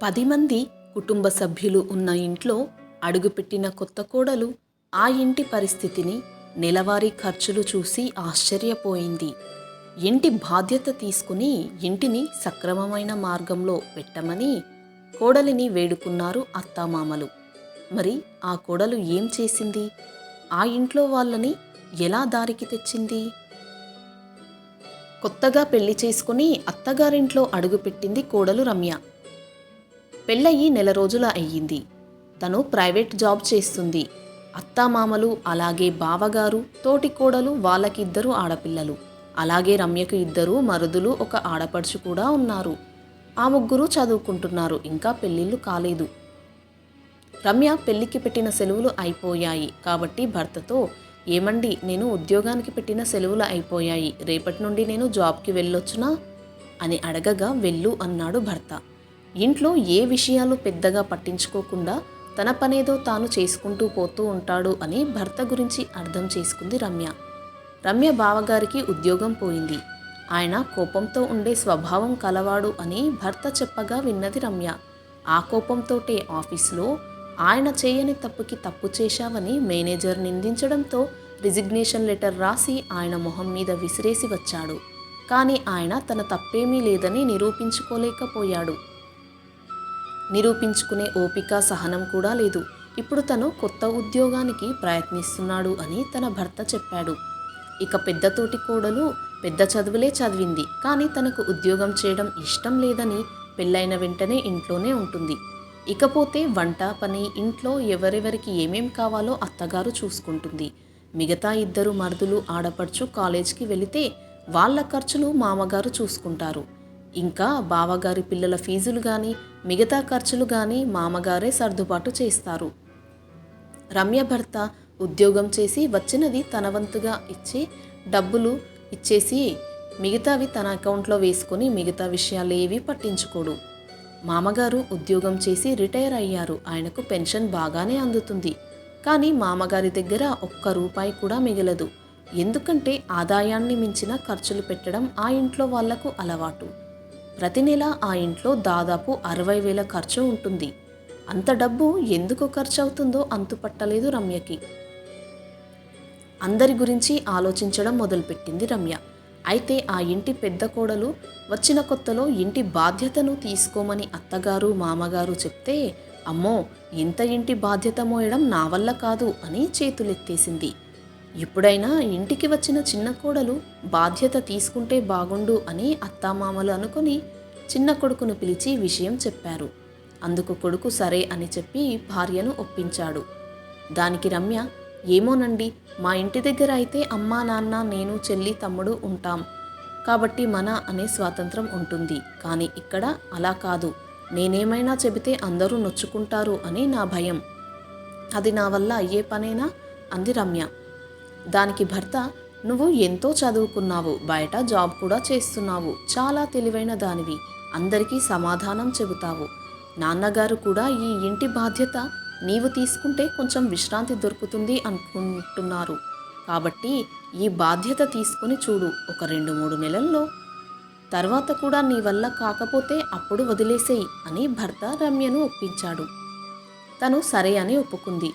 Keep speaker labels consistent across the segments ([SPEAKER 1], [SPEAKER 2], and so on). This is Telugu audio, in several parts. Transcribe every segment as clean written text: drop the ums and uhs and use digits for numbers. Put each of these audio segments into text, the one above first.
[SPEAKER 1] 10 మంది కుటుంబ సభ్యులు ఉన్న ఇంట్లో అడుగుపెట్టిన కొత్త కోడలు ఆ ఇంటి పరిస్థితిని, నెలవారీ ఖర్చులు చూసి ఆశ్చర్యపోయింది. ఇంటి బాధ్యత తీసుకుని ఇంటిని సక్రమమైన మార్గంలో పెట్టమని కోడలిని వేడుకున్నారు అత్తామామలు. మరి ఆ కోడలు ఏం చేసింది? ఆ ఇంట్లో వాళ్ళని ఎలా దారికి తెచ్చింది? కొత్తగా పెళ్లి చేసుకుని అత్తగారింట్లో అడుగుపెట్టింది కోడలు రమ్య. పెళ్ళయి నెల రోజుల అయ్యింది. తను ప్రైవేట్ జాబ్ చేస్తుంది. అత్తామామలు, అలాగే బావగారు, తోటి కోడలు, వాళ్ళకిద్దరు ఆడపిల్లలు, అలాగే రమ్యకు ఇద్దరు మరుదులు, ఒక ఆడపడుచు కూడా ఉన్నారు. ఆ ముగ్గురు చదువుకుంటున్నారు. ఇంకా పెళ్ళిళ్ళు కాలేదు. రమ్య పెళ్లికి పెట్టిన సెలవులు అయిపోయాయి కాబట్టి భర్తతో, ఏమండి, నేను ఉద్యోగానికి పెట్టిన సెలవులు అయిపోయాయి, రేపటి నుండి నేను జాబ్కి వెళ్ళొచ్చునా అని అడగగా వెళ్ళు అన్నాడు భర్త. ఇంట్లో ఏ విషయాలు పెద్దగా పట్టించుకోకుండా తన పనేదో తాను చేసుకుంటూ పోతూ ఉంటాడు అని భర్త గురించి అర్థం చేసుకుంది రమ్య. రమ్య బావగారికి ఉద్యోగం పోయింది. ఆయన కోపంతో ఉండే స్వభావం కలవాడు అని భర్త చెప్పగా విన్నది రమ్య. ఆ కోపంతోటే ఆఫీసులో ఆయన చేయని తప్పుకి తప్పు చేశావని మేనేజర్ నిందించడంతో రిజిగ్నేషన్ లెటర్ రాసి ఆయన మొహం మీద విసిరేసి వచ్చాడు. కానీ ఆయన తన తప్పేమీ లేదని నిరూపించుకోలేకపోయాడు. నిరూపించుకునే ఓపిక, సహనం కూడా లేదు. ఇప్పుడు తను కొత్త ఉద్యోగానికి ప్రయత్నిస్తున్నాడు అని తన భర్త చెప్పాడు. ఇక పెద్దతోటి కోడలు పెద్ద చదువులే చదివింది, కానీ తనకు ఉద్యోగం చేయడం ఇష్టం లేదని పెళ్ళైన వెంటనే ఇంట్లోనే ఉంటుంది. ఇకపోతే వంట పని, ఇంట్లో ఎవరెవరికి ఏమేం కావాలో అత్తగారు చూసుకుంటుంది. మిగతా ఇద్దరు మరుదులు, ఆడపడుచు కాలేజ్కి వెళితే వాళ్ళ ఖర్చులు మామగారు చూసుకుంటారు. ఇంకా బావగారి పిల్లల ఫీజులు కానీ మిగతా ఖర్చులు కానీ మామగారే సర్దుబాటు చేస్తారు. రమ్య భర్త ఉద్యోగం చేసి వచ్చినది తన వంతుగా ఇచ్చి డబ్బులు ఇచ్చేసి మిగతావి తన అకౌంట్లో వేసుకొని మిగతా విషయాలేవి పట్టించుకోడు. మామగారు ఉద్యోగం చేసి రిటైర్ అయ్యారు. ఆయనకు పెన్షన్ బాగానే అందుతుంది. కానీ మామగారి దగ్గర ఒక్క రూపాయి కూడా మిగలదు. ఎందుకంటే ఆదాయాన్ని మించిన ఖర్చులు పెట్టడం ఆ ఇంట్లో వాళ్లకు అలవాటు. ప్రతి నెల ఆ ఇంట్లో దాదాపు 60,000 ఖర్చు ఉంటుంది. అంత డబ్బు ఎందుకు ఖర్చు అవుతుందో అంతుపట్టలేదు రమ్యకి. అందరి గురించి ఆలోచించడం మొదలుపెట్టింది రమ్య. అయితే ఆ ఇంటి పెద్ద కోడలు వచ్చిన కొత్తలో ఇంటి బాధ్యతను తీసుకోమని అత్తగారు, మామగారు చెప్తే, అమ్మో, ఇంత ఇంటి బాధ్యత మోయడం నా వల్ల కాదు అని చేతులెత్తేసింది. ఇప్పుడైనా ఇంటికి వచ్చిన చిన్న కోడలు బాధ్యత తీసుకుంటే బాగుండు అని అత్తామామలు అనుకుని చిన్న కొడుకును పిలిచి విషయం చెప్పారు. అందుకు కొడుకు సరే అని చెప్పి భార్యను ఒప్పించాడు. దానికి రమ్య, ఏమోనండి, మా ఇంటి దగ్గర అయితే అమ్మా, నాన్న, నేను, చెల్లి, తమ్ముడు ఉంటాం కాబట్టి మన అనే స్వాతంత్రం ఉంటుంది. కానీ ఇక్కడ అలా కాదు. నేనేమైనా చెబితే అందరూ నొచ్చుకుంటారు అని నా భయం. అది నా వల్ల అయ్యే పనేనా అంది రమ్య. దానికి భర్త, నువ్వు ఎంతో చదువుకున్నావు, బయట జాబ్ కూడా చేస్తున్నావు, చాలా తెలివైన దానివి, అందరికీ సమాధానం చెబుతావు. నాన్నగారు కూడా ఈ ఇంటి బాధ్యత నీవు తీసుకుంటే కొంచెం విశ్రాంతి దొరుకుతుంది అనుకుంటున్నారు. కాబట్టి ఈ బాధ్యత తీసుకుని చూడు. ఒక 2-3 నెలల్లో తర్వాత కూడా నీ వల్ల కాకపోతే అప్పుడు వదిలేసేయి అని భర్త రమ్యను ఒప్పించాడు. తను సరే అని ఒప్పుకుంది.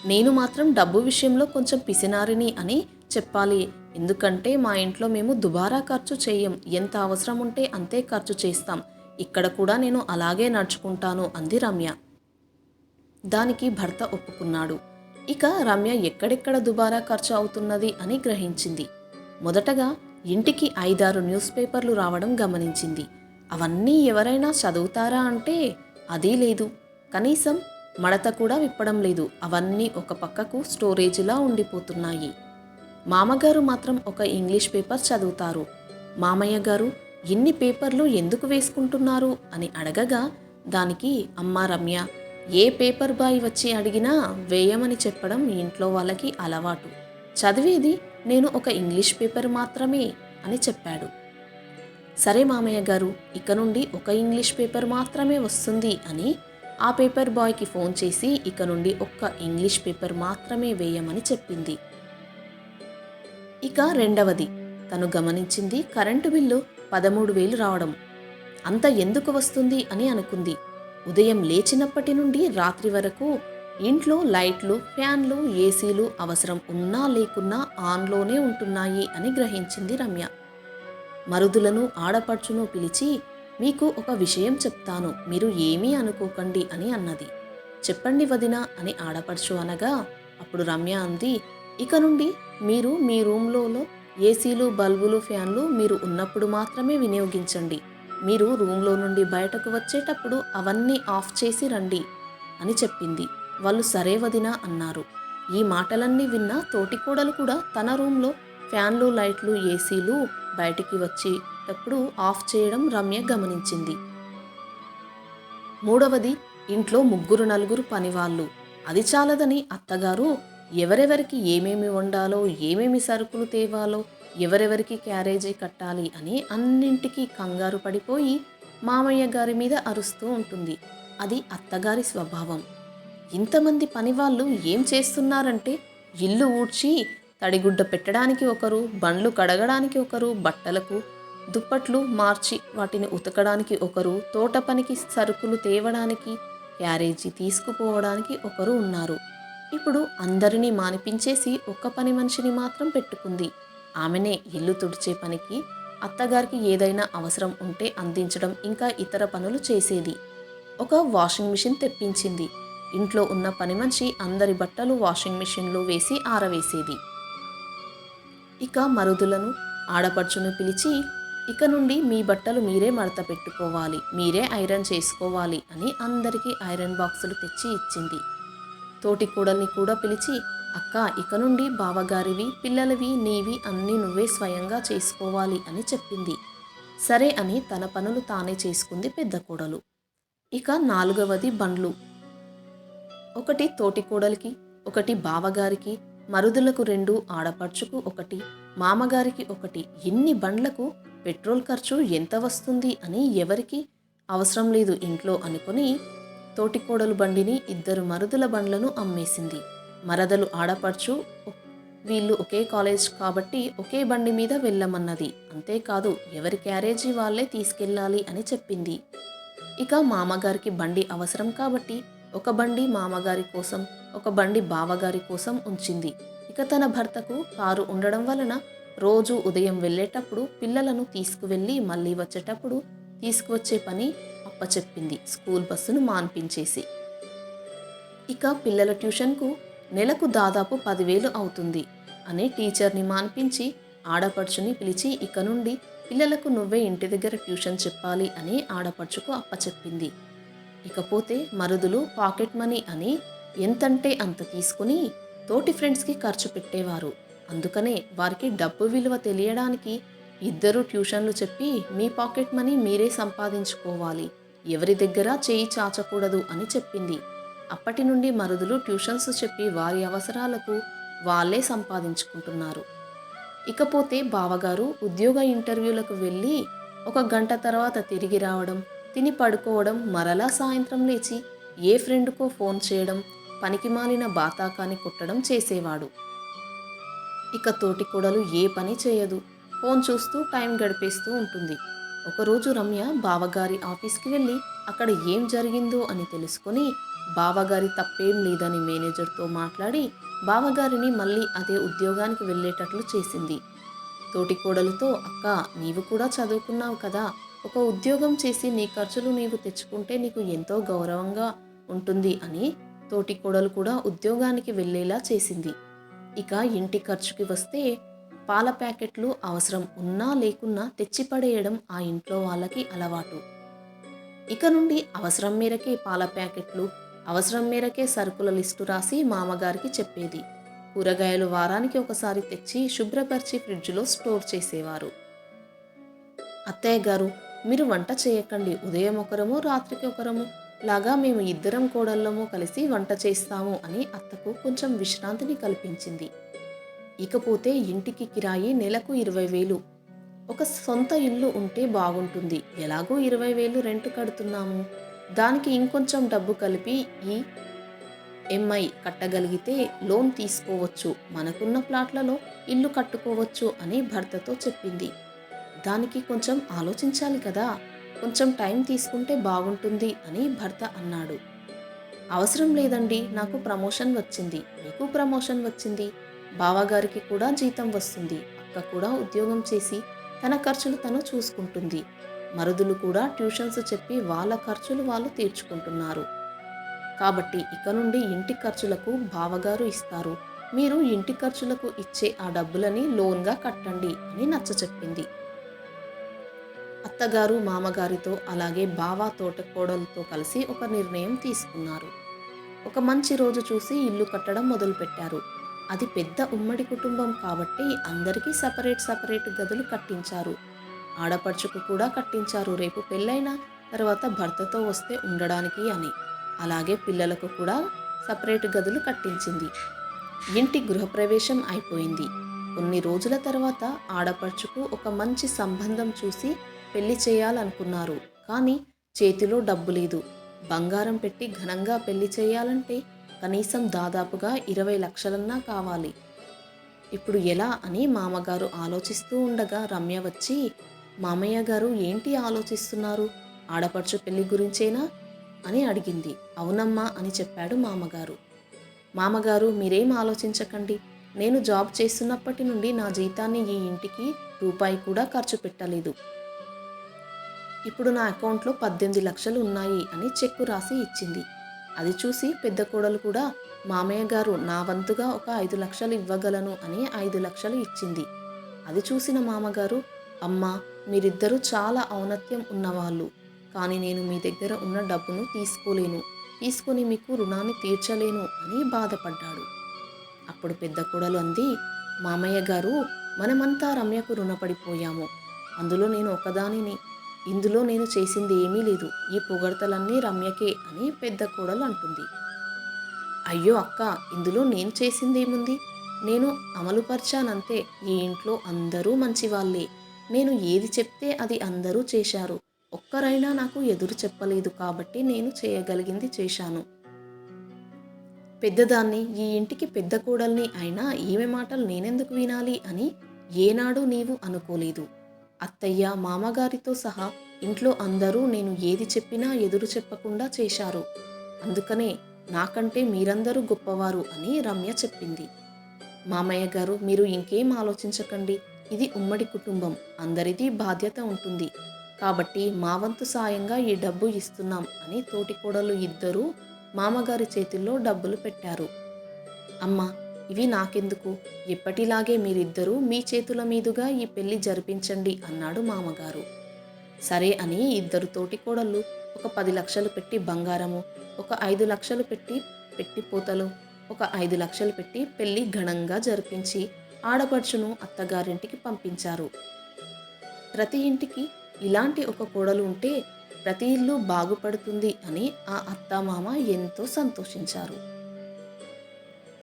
[SPEAKER 1] నేను మాత్రం డబ్బు విషయంలో కొంచెం పిసినారిని అని చెప్పాలి. ఎందుకంటే మా ఇంట్లో మేము దుబారా ఖర్చు చేయం. ఎంత అవసరం ఉంటే అంతే ఖర్చు చేస్తాం. ఇక్కడ కూడా నేను అలాగే నడుచుకుంటాను అంది రమ్య. దానికి భర్త ఒప్పుకున్నాడు. ఇక రమ్య ఎక్కడెక్కడ దుబారా ఖర్చు అవుతున్నది అని గ్రహించింది. మొదటగా ఇంటికి 5-6 న్యూస్ పేపర్లు రావడం గమనించింది. అవన్నీ ఎవరైనా చదువుతారా అంటే అదీ లేదు. కనీసం మడత కూడా విప్పడం లేదు. అవన్నీ ఒక పక్కకు స్టోరేజ్లా ఉండిపోతున్నాయి. మామగారు మాత్రం ఒక ఇంగ్లీష్ పేపర్ చదువుతారు. మామయ్య గారు, ఇన్ని పేపర్లు ఎందుకు వేసుకుంటున్నారు అని అడగగా దానికి, అమ్మా రమ్య, ఏ పేపర్ బాయ్ వచ్చి అడిగినా వేయమని చెప్పడం ఇంట్లో వాళ్ళకి అలవాటు. చదివేది నేను ఒక ఇంగ్లీష్ పేపర్ మాత్రమే అని చెప్పాడు. సరే మామయ్య గారు, ఇక నుండి ఒక ఇంగ్లీష్ పేపర్ మాత్రమే వస్తుంది అని ఆ పేపర్ బాయ్కి ఫోన్ చేసి ఇక నుండి ఒక్క ఇంగ్లీష్ పేపర్ మాత్రమే వేయమని చెప్పింది. ఇక రెండవది తను గమనించింది, కరెంటు బిల్లు 13,000 రావడం. అంత ఎందుకు వస్తుంది అని అనుకుంది. ఉదయం లేచినప్పటి నుండి రాత్రి వరకు ఇంట్లో లైట్లు, ఫ్యాన్లు, ఏసీలు అవసరం ఉన్నా లేకున్నా ఆన్లోనే ఉంటున్నాయి అని గ్రహించింది రమ్య. మరుదులను ఆడపడుచును పిలిచి, మీకు ఒక విషయం చెప్తాను, మీరు ఏమీ అనుకోకండి అని అన్నది. చెప్పండి వదినా అని ఆడపడుచు అనగా అప్పుడు రమ్య అంది, ఇక నుండి మీరు మీ రూమ్లో ఏసీలు, బల్బులు, ఫ్యాన్లు మీరు ఉన్నప్పుడు మాత్రమే వినియోగించండి. మీరు రూమ్లో నుండి బయటకు వచ్చేటప్పుడు అవన్నీ ఆఫ్ చేసి రండి అని చెప్పింది. వాళ్ళు సరే వదినా అన్నారు. ఈ మాటలన్నీ విన్న తోటికోడలు కూడా తన రూమ్లో ఫ్యాన్లు, లైట్లు, ఏసీలు బయటికి వచ్చేటప్పుడు ఆఫ్ చేయడం రమ్య గమనించింది. మూడవది, ఇంట్లో ముగ్గురు నలుగురు పనివాళ్ళు. అది చాలదని అత్తగారు ఎవరెవరికి ఏమేమి వండాలో, ఏమేమి సరుకులు తేవాలో, ఎవరెవరికి క్యారేజీ కట్టాలి అని అన్నింటికీ కంగారు పడిపోయి మామయ్య గారి మీద అరుస్తూ ఉంటుంది. అది అత్తగారి స్వభావం. ఇంతమంది పనివాళ్ళు ఏం చేస్తున్నారంటే, ఇల్లు ఊడ్చి తడిగుడ్డ పెట్టడానికి ఒకరు, బండ్లు కడగడానికి ఒకరు, బట్టలకు దుప్పట్లు మార్చి వాటిని ఉతకడానికి ఒకరు, తోట పనికి సరుకులు తేవడానికి, క్యారేజీ తీసుకుపోవడానికి ఒకరు ఉన్నారు. ఇప్పుడు అందరినీ మానిపించేసి ఒక్క పని మనిషిని మాత్రం పెట్టుకుంది. ఆమెనే ఇల్లు తుడిచే పనికి, అత్తగారికి ఏదైనా అవసరం ఉంటే అందించడం, ఇంకా ఇతర పనులు చేసేది. ఒక వాషింగ్ మిషన్ తెప్పించింది. ఇంట్లో ఉన్న పని మనిషి అందరి బట్టలు వాషింగ్ మిషన్లో వేసి ఆరవేసేది. ఇక మరుదులను ఆడపడుచును పిలిచి, ఇక నుండి మీ బట్టలు మీరే మడత పెట్టుకోవాలి, మీరే ఐరన్ చేసుకోవాలి అని అందరికీ ఐరన్ బాక్సులు తెచ్చి ఇచ్చింది. తోటి కోడల్ని కూడా పిలిచి, అక్క ఇక నుండి బావగారివి, పిల్లలవి, నీవి అన్నీ నువ్వే స్వయంగా చేసుకోవాలి అని చెప్పింది. సరే అని తన పనులు తానే చేసుకుంది పెద్ద కోడలు. ఇక నాలుగవది బండ్లు. ఒకటి తోటి కోడలికి, ఒకటి బావగారికి, మరుదులకు 2, ఆడపడుచుకు 1, మామగారికి 1. ఇన్ని బండ్లకు పెట్రోల్ ఖర్చు ఎంత వస్తుంది అని ఎవరికి అవసరం లేదు ఇంట్లో అనుకుని తోటికోడలు బండిని, 2 మరుదుల బండ్లను అమ్మేసింది. మరదలు ఆడపడుచు వీళ్ళు ఒకే కాలేజ్ కాబట్టి ఒకే బండి మీద వెళ్ళమన్నది. అంతేకాదు ఎవరి క్యారేజీ వాళ్ళే తీసుకెళ్ళాలి అని చెప్పింది. ఇక మామగారికి బండి అవసరం కాబట్టి ఒక బండి మామగారి కోసం, ఒక బండి బావగారి కోసం ఉంచింది. ఇక తన భర్తకు కారు ఉండడం వలన రోజు ఉదయం వెళ్ళేటప్పుడు పిల్లలను తీసుకువెళ్ళి మళ్ళీ వచ్చేటప్పుడు తీసుకువచ్చే పని అప్పచెప్పింది, స్కూల్ బస్సును మాన్పించేసి. ఇక పిల్లల ట్యూషన్కు నెలకు దాదాపు 10,000 అవుతుంది అని టీచర్ని మాన్పించి ఆడపడుచుని పిలిచి, ఇక నుండి పిల్లలకు నువ్వే ఇంటి దగ్గర ట్యూషన్ చెప్పాలి అని ఆడపడుచుకు అప్పచెప్పింది. ఇకపోతే మరుదులు పాకెట్ మనీ అని ఎంతంటే అంత తీసుకుని తోటి ఫ్రెండ్స్కి ఖర్చు పెట్టేవారు. అందుకనే వారికి డబ్బు విలువ తెలియడానికి 2 ట్యూషన్లు చెప్పి మీ పాకెట్ మనీ మీరే సంపాదించుకోవాలి, ఎవరి దగ్గర చేయి చాచకూడదు అని చెప్పింది. అప్పటి నుండి మరుదులు ట్యూషన్స్ చెప్పి వారి అవసరాలకు వాళ్ళే సంపాదించుకుంటున్నారు. ఇకపోతే బావగారు ఉద్యోగ ఇంటర్వ్యూలకు వెళ్ళి 1 గంట తర్వాత తిరిగి రావడం, తిని పడుకోవడం, మరలా సాయంత్రం లేచి ఏ ఫ్రెండ్కో ఫోన్ చేయడం, పనికిమాలిన బాతాకాని కొట్టడం చేసేవాడు. ఇక తోటి కోడలు ఏ పని చేయదు, ఫోన్ చూస్తూ టైం గడిపేస్తూ ఉంటుంది. ఒకరోజు రమ్య బావగారి ఆఫీస్కి వెళ్ళి అక్కడ ఏం జరిగిందో అని తెలుసుకొని బావగారి తప్పేం లేదని మేనేజర్తో మాట్లాడి బావగారిని మళ్ళీ అదే ఉద్యోగానికి వెళ్ళేటట్లు చేసింది. తోటి కోడలతో, అక్క నీవు కూడా చదువుకున్నావు కదా, ఒక ఉద్యోగం చేసి నీ ఖర్చులు నీవు తెచ్చుకుంటే నీకు ఎంతో గౌరవంగా ఉంటుంది అని తోటి కోడలు కూడా ఉద్యోగానికి వెళ్ళేలా చేసింది. ఇక ఇంటి ఖర్చుకి వస్తే పాల ప్యాకెట్లు అవసరం ఉన్నా లేకున్నా తెచ్చిపడేయడం ఆ ఇంట్లో వాళ్ళకి అలవాటు. ఇక నుండి అవసరం మేరకే పాల ప్యాకెట్లు, అవసరం మేరకే సరుకుల లిస్టు రాసి మామగారికి చెప్పేది. కూరగాయలు వారానికి ఒకసారి తెచ్చి శుభ్రపరిచి ఫ్రిడ్జ్లో స్టోర్ చేసేవారు. అత్తయ్య గారు మీరు వంట చేయకండి, ఉదయం ఒకరము రాత్రికి ఒకరము లాగా మేము 2 కోడళ్ళము కలిసి వంట చేస్తాము అని అత్తకు కొంచెం విశ్రాంతిని కల్పించింది. ఇకపోతే ఇంటికి కిరాయి నెలకు 20,000. ఒక సొంత ఇల్లు ఉంటే బాగుంటుంది, ఎలాగో 20,000 రెంట్ కడుతున్నాము, దానికి ఇంకొంచెం డబ్బు కలిపి ఈఎంఐ కట్టగలిగితే లోన్ తీసుకోవచ్చు, మనకున్న ప్లాట్లలో ఇల్లు కట్టుకోవచ్చు అని భర్తతో చెప్పింది. దానికి కొంచెం ఆలోచించాలి కదా, కొంచెం టైం తీసుకుంటే బాగుంటుంది అని భర్త అన్నాడు. అవసరం లేదండి, నాకు ప్రమోషన్ వచ్చింది, మీకు ప్రమోషన్ వచ్చింది, బావగారికి కూడా జీతం వస్తుంది, అక్క కూడా ఉద్యోగం చేసి తన ఖర్చులు తను చూసుకుంటుంది, మరుదులు కూడా ట్యూషన్స్ చెప్పి వాళ్ళ ఖర్చులు వాళ్ళు తీర్చుకుంటున్నారు. కాబట్టి ఇక నుండి ఇంటి ఖర్చులకు బావగారు ఇస్తారు, మీరు ఇంటి ఖర్చులకు ఇచ్చే ఆ డబ్బులని లోన్గా కట్టండి అని నచ్చచెప్పింది. అత్తగారు మామగారితో అలాగే బావ తోటకోడలతో కలిసి ఒక నిర్ణయం తీసుకున్నారు. ఒక మంచి రోజు చూసి ఇల్లు కట్టడం మొదలుపెట్టారు. అది పెద్ద ఉమ్మడి కుటుంబం కాబట్టి అందరికీ సపరేట్ గదులు కట్టించారు. ఆడపడుచుకు కూడా కట్టించారు, రేపు పెళ్ళైన తర్వాత భర్తతో వస్తే ఉండడానికి అని. అలాగే పిల్లలకు కూడా సపరేట్ గదులు కట్టించింది. ఇంటి గృహప్రవేశం అయిపోయింది. కొన్ని రోజుల తర్వాత ఆడపడుచుకు ఒక మంచి సంబంధం చూసి పెళ్లి చేయాలనుకున్నారు. కానీ చేతిలో డబ్బు లేదు. బంగారం పెట్టి ఘనంగా పెళ్లి చేయాలంటే కనీసం దాదాపుగా 20 లక్షలన్నా కావాలి. ఇప్పుడు ఎలా అని మామగారు ఆలోచిస్తూ ఉండగా రమ్య వచ్చి, మామయ్య గారు ఏంటి ఆలోచిస్తున్నారు, ఆడపడుచు పెళ్లి గురించేనా అని అడిగింది. అవునమ్మా అని చెప్పాడు మామగారు. మామగారు మీరేం ఆలోచించకండి, నేను జాబ్ చేస్తున్నప్పటి నుండి నా జీతాన్ని ఈ ఇంటికి రూపాయి కూడా ఖర్చు పెట్టలేదు. ఇప్పుడు నా అకౌంట్లో 18 లక్షలు ఉన్నాయి అని చెక్కు రాసి ఇచ్చింది. అది చూసి పెద్ద కోడలు కూడా, మామయ్య గారు నా వంతుగా ఒక 5 లక్షలు ఇవ్వగలను అని 5 లక్షలు ఇచ్చింది. అది చూసిన మామగారు, అమ్మా మీరిద్దరూ చాలా ఔన్నత్యం ఉన్నవాళ్ళు, కానీ నేను మీ దగ్గర ఉన్న డబ్బును తీసుకోలేను, తీసుకొని మీకు రుణాన్ని తీర్చలేను అని బాధపడ్డాడు. అప్పుడు పెద్ద కోడలు అంది, మామయ్య గారు మనమంతా రమ్యకు రుణపడిపోయాము, అందులో నేను ఒకదానిని, ఇందులో నేను చేసింది ఏమీ లేదు, ఈ పొగడ్తలన్నీ రమ్యకే అని పెద్ద కోడలు అంటుంది. అయ్యో అక్క, ఇందులో నేను చేసిందేముంది, నేను అమలుపర్చానంతే, ఈ ఇంట్లో అందరూ మంచివాళ్ళే, నేను ఏది చెప్తే అది అందరూ చేశారు, ఒక్కరైనా నాకు ఎదురు చెప్పలేదు కాబట్టి నేను చేయగలిగింది చేశాను. పెద్దదాన్ని, ఈ ఇంటికి పెద్ద కోడల్ని అయినా ఈమె మాటలు నేనెందుకు వినాలి అని ఏనాడు నీవు అనుకోలేదు. అత్తయ్య మామగారితో సహా ఇంట్లో అందరూ నేను ఏది చెప్పినా ఎదురు చెప్పకుండా చేశారు, అందుకనే నాకంటే మీరందరూ గొప్పవారు అని రమ్య చెప్పింది. మామయ్య గారు మీరు ఇంకేం ఆలోచించకండి, ఇది ఉమ్మడి కుటుంబం, అందరిది బాధ్యత ఉంటుంది, కాబట్టి మా వంతు సాయంగా ఈ డబ్బు ఇస్తున్నాం అని తోటికోడలు ఇద్దరూ మామగారి చేతుల్లో డబ్బులు పెట్టారు. అమ్మ ఇవి నాకెందుకు, ఎప్పటిలాగే మీరిద్దరూ మీ చేతుల మీదుగా ఈ పెళ్లి జరిపించండి అన్నాడు మామగారు. సరే అని ఇద్దరు తోటికోడళ్ళు ఒక 10 లక్షలు పెట్టి బంగారము, ఒక 5 లక్షలు పెట్టి పెట్టిపోతలు, ఒక 5 లక్షలు పెట్టి పెళ్లి ఘనంగా జరిపించి ఆడపడుచును అత్తగారింటికి పంపించారు. ప్రతి ఇంటికి ఇలాంటి ఒక కోడలు ఉంటే ప్రతి ఇల్లు బాగుపడుతుంది అని ఆ అత్తామామ ఎంతో సంతోషించారు.